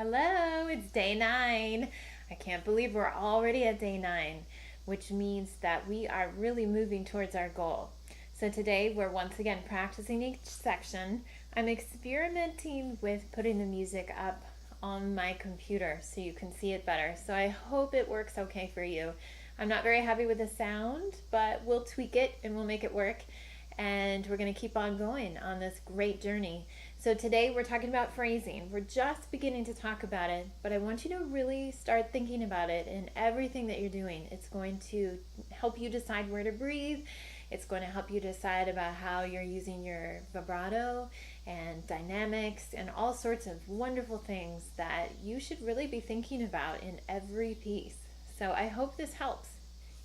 Hello, it's day 9. I can't believe we're already at day 9, which means that we are really moving towards our goal. So today we're once again practicing each section. I'm experimenting with putting the music up on my computer so you can see it better. So I hope it works okay for you. I'm not very happy with the sound, but we'll tweak it and we'll make it work. And we're going to keep on going on this great journey. So today we're talking about phrasing. We're just beginning to talk about it, but I want you to really start thinking about it in everything that you're doing. It's going to help you decide where to breathe. It's going to help you decide about how you're using your vibrato and dynamics and all sorts of wonderful things that you should really be thinking about in every piece. So I hope this helps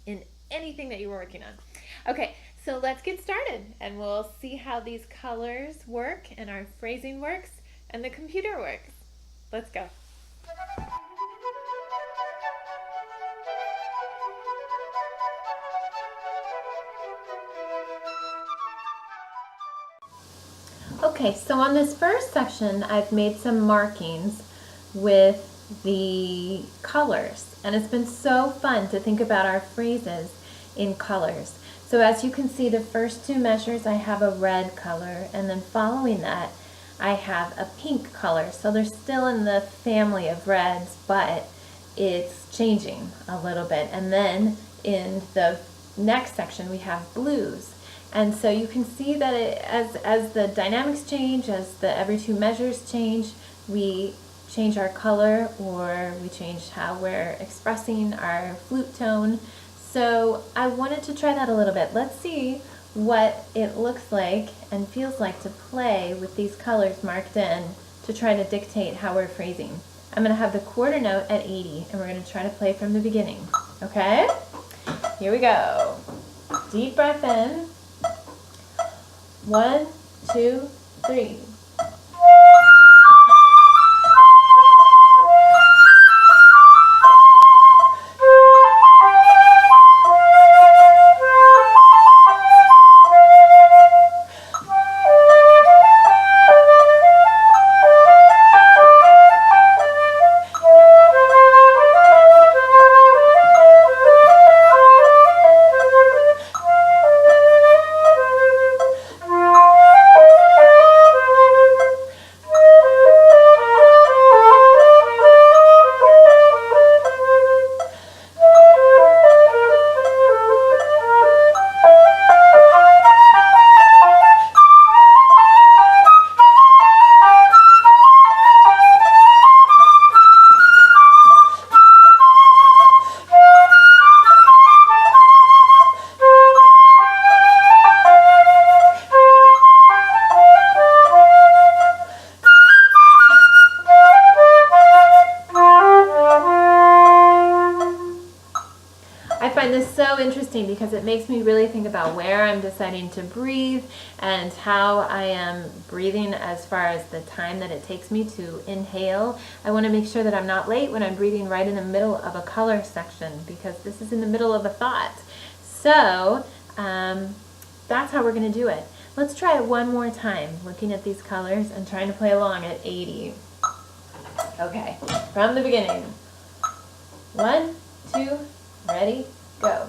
in anything that you're working on. Okay, so let's get started and we'll see how these colors work and our phrasing works and the computer works. Let's go. Okay, so on this first section, I've made some markings with the colors, and it's been so fun to think about our phrases in colors. So as you can see, the first two measures I have a red color, and then following that I have a pink color. So they're still in the family of reds, but it's changing a little bit. And then in the next section we have blues. And so you can see that as the dynamics change, as the every two measures change, we change our color or we change how we're expressing our flute tone. So I wanted to try that a little bit. Let's see what it looks like and feels like to play with these colors marked in to try to dictate how we're phrasing. I'm going to have the quarter note at 80 and we're going to try to play from the beginning. Okay? Here we go. Deep breath in. 1, 2, 3. I find this so interesting because it makes me really think about where I'm deciding to breathe and how I am breathing as far as the time that it takes me to inhale. I want to make sure that I'm not late when I'm breathing right in the middle of a color section because this is in the middle of a thought. So that's how we're going to do it. Let's try it one more time, looking at these colors and trying to play along at 80. Okay, from the beginning. 1, 2, ready, go.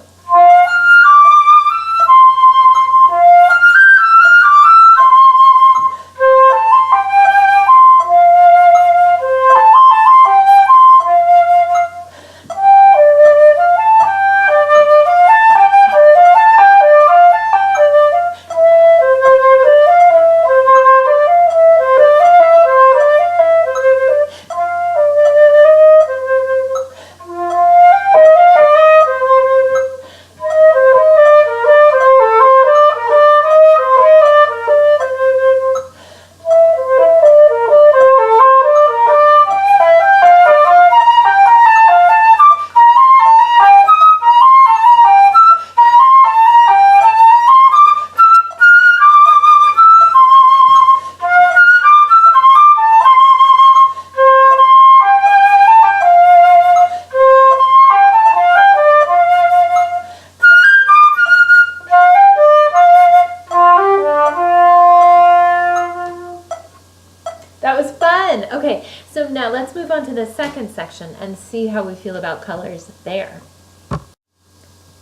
move on to the second section and see how we feel about colors there.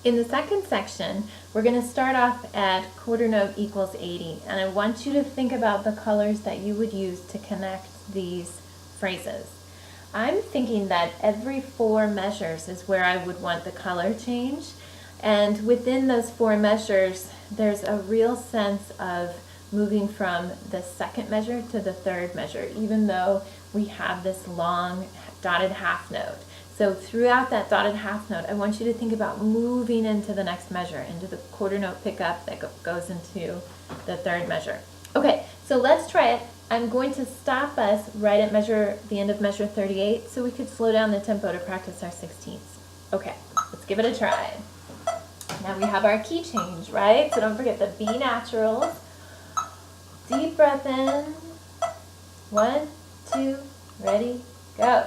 In the second section, we're going to start off at quarter note equals 80, and I want you to think about the colors that you would use to connect these phrases. I'm thinking that every 4 measures is where I would want the color change, and within those 4 measures, there's a real sense of moving from the second measure to the third measure, even though we have this long dotted half note. So throughout that dotted half note, I want you to think about moving into the next measure, into the quarter note pickup that goes into the third measure. Okay, so let's try it. I'm going to stop us right at the end of measure 38, so we could slow down the tempo to practice our 16ths. Okay, let's give it a try. Now we have our key change, right? So don't forget the B naturals. Deep breath in. 1, 2, ready, go.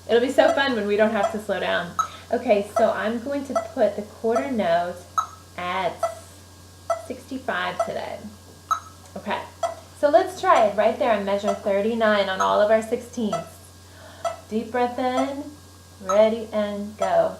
It'll be so fun when we don't have to slow down. Okay, so I'm going to put the quarter note at 65 today. Okay, so let's try it right there on measure 39 on all of our 16ths. Deep breath in, ready, and go.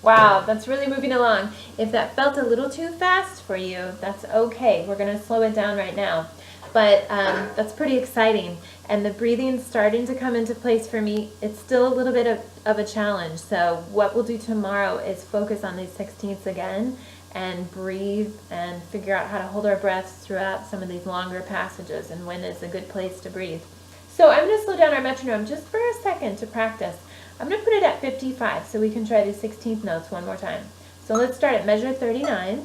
Wow, that's really moving along. If that felt a little too fast for you, that's okay. We're going to slow it down right now. But that's pretty exciting. And the breathing's starting to come into place for me. It's still a little bit of a challenge. So what we'll do tomorrow is focus on these 16ths again and breathe and figure out how to hold our breaths throughout some of these longer passages and when is a good place to breathe. So I'm going to slow down our metronome just for a second to practice. I'm going to put it at 55 so we can try the 16th notes one more time. So let's start at measure 39.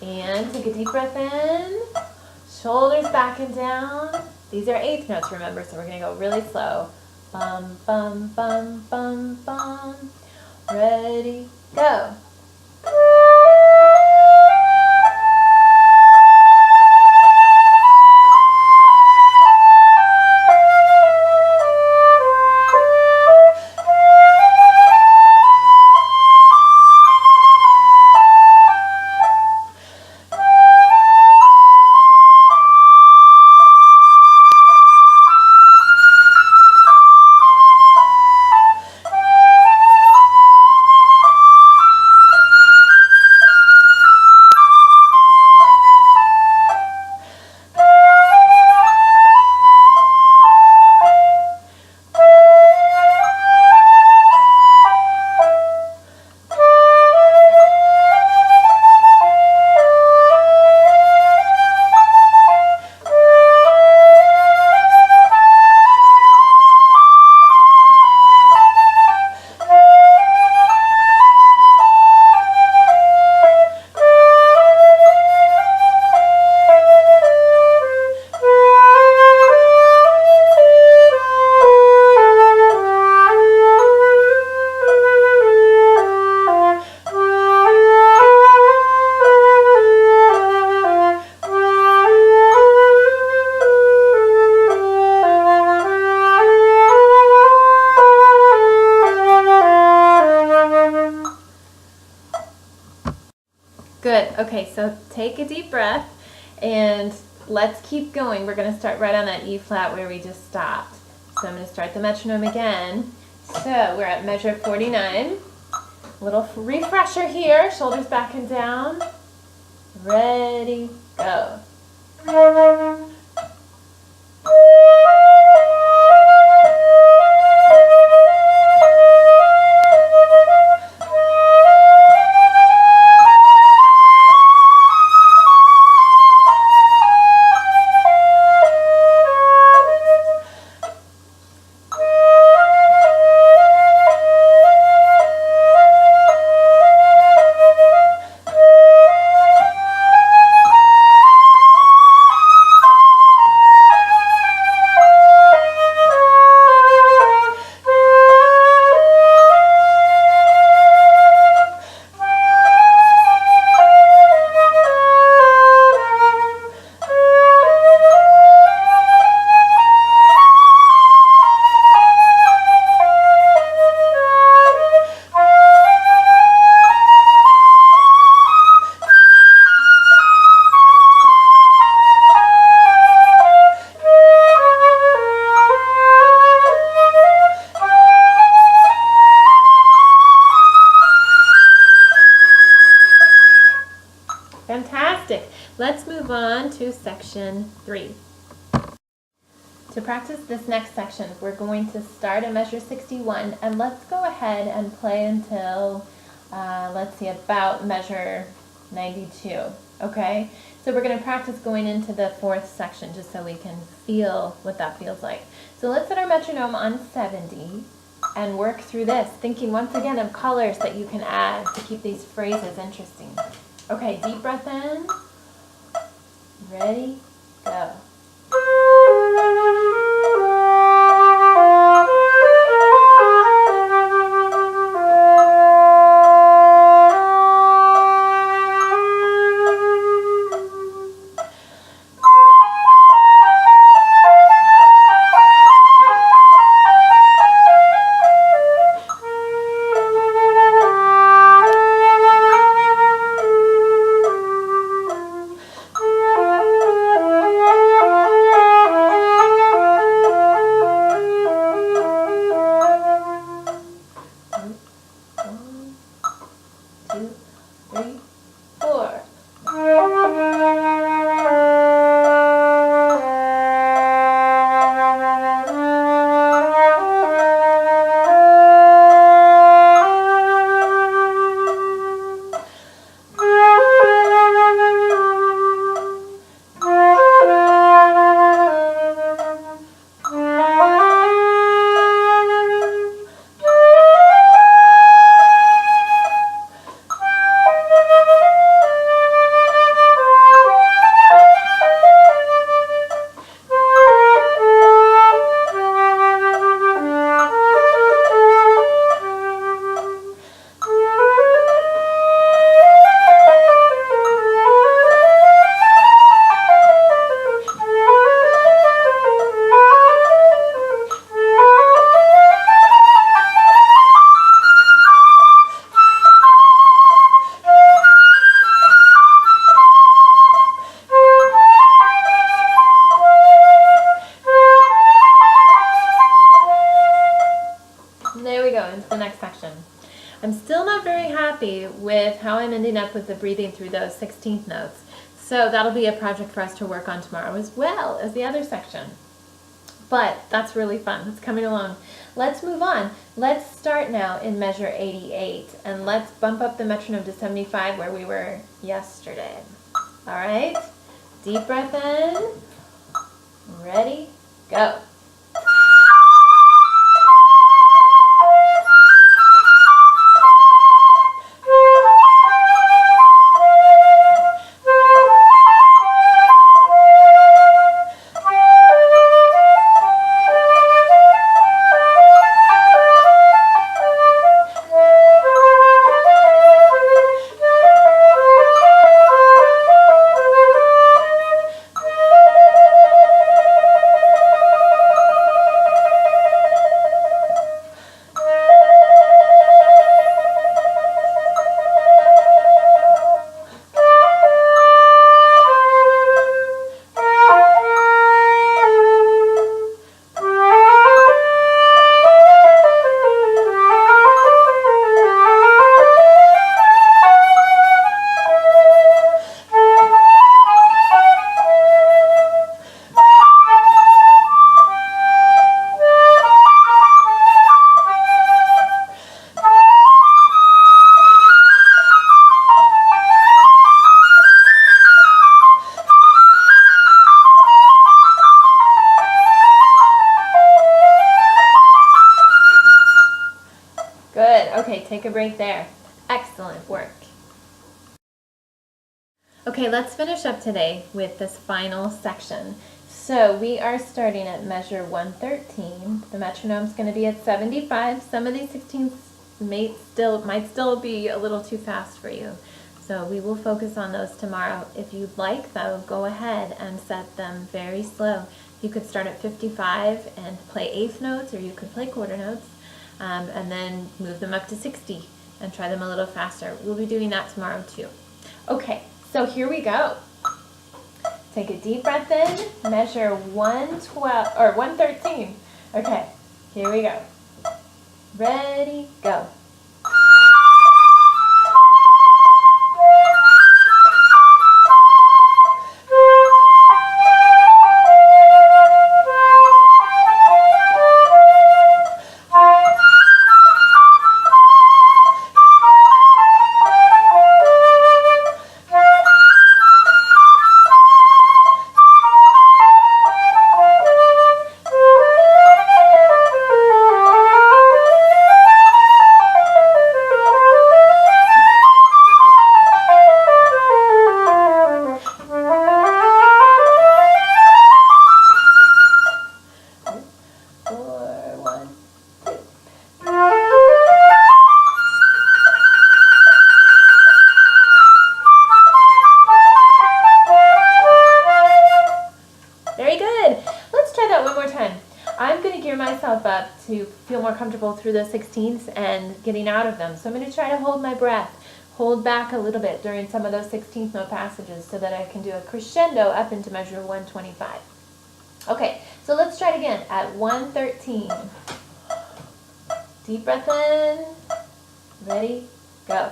And take a deep breath in. Shoulders back and down. These are 8th notes, remember, so we're going to go really slow. Bum, bum, bum, bum, bum. Ready, go. Okay, so take a deep breath and let's keep going. We're going to start right on that E flat where we just stopped. So I'm going to start the metronome again. So we're at measure 49. Little refresher here, shoulders back and down. Ready, go. Fantastic. Let's move on to section 3. To practice this next section, we're going to start at measure 61, and let's go ahead and play until, let's see, about measure 92, okay? So we're going to practice going into the 4th section just so we can feel what that feels like. So let's set our metronome on 70 and work through this, thinking once again of colors that you can add to keep these phrases interesting. Okay, deep breath in. Ready, go. Into the next section. I'm still not very happy with how I'm ending up with the breathing through those 16th notes. So that'll be a project for us to work on tomorrow as well as the other section. But that's really fun. It's coming along. Let's move on. Let's start now in measure 88 and let's bump up the metronome to 75 where we were yesterday. All right? Deep breath in. Ready? Go. take a break there. Excellent work. Okay, let's finish up today with this final section. So we are starting at measure 113. The metronome's going to be at 75. Some of these 16ths might still be a little too fast for you. So we will focus on those tomorrow. If you'd like, though, go ahead and set them very slow. You could start at 55 and play eighth notes, or you could play quarter notes, and then move them up to 60 and try them a little faster. We'll be doing that tomorrow too. Okay, so here we go. Take a deep breath in, measure 113. Okay, here we go. Ready, go. Up to feel more comfortable through those 16ths and getting out of them. So I'm going to try to hold my breath, hold back a little bit during some of those 16th note passages so that I can do a crescendo up into measure 125. Okay, so let's try it again at 113. Deep breath in. Ready, go.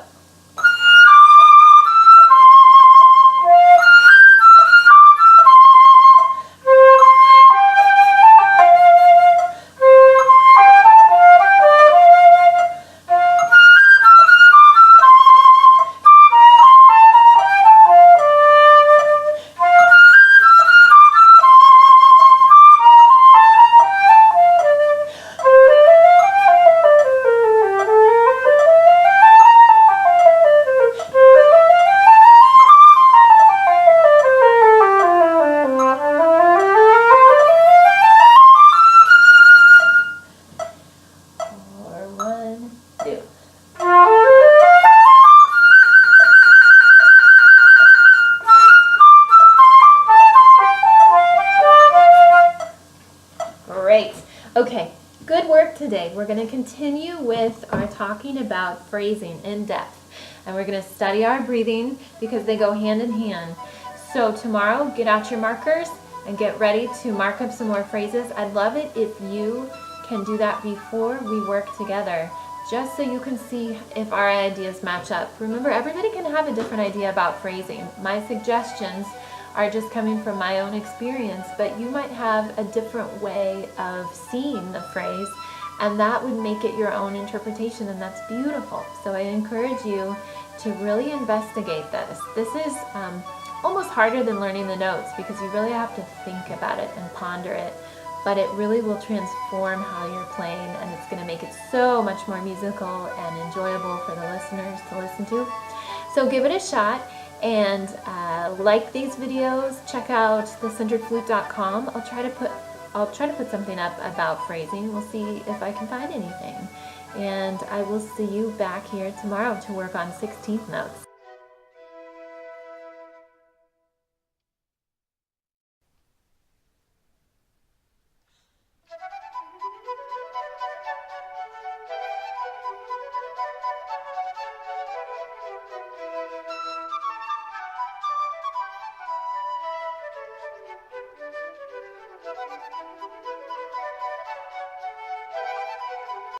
Great. Okay, good work today. We're going to continue with our talking about phrasing in depth. And we're going to study our breathing because they go hand in hand. So tomorrow, get out your markers and get ready to mark up some more phrases. I'd love it if you can do that before we work together, just so you can see if our ideas match up. Remember, everybody can have a different idea about phrasing. My suggestions are just coming from my own experience, but you might have a different way of seeing the phrase, and that would make it your own interpretation, and that's beautiful. So I encourage you to really investigate this. This is almost harder than learning the notes because you really have to think about it and ponder it, but it really will transform how you're playing, and it's going to make it so much more musical and enjoyable for the listeners to listen to. So give it a shot. And like these videos, check out thecenteredflute.com. I'll try to put something up about phrasing. We'll see if I can find anything. And I will see you back here tomorrow to work on 16th notes.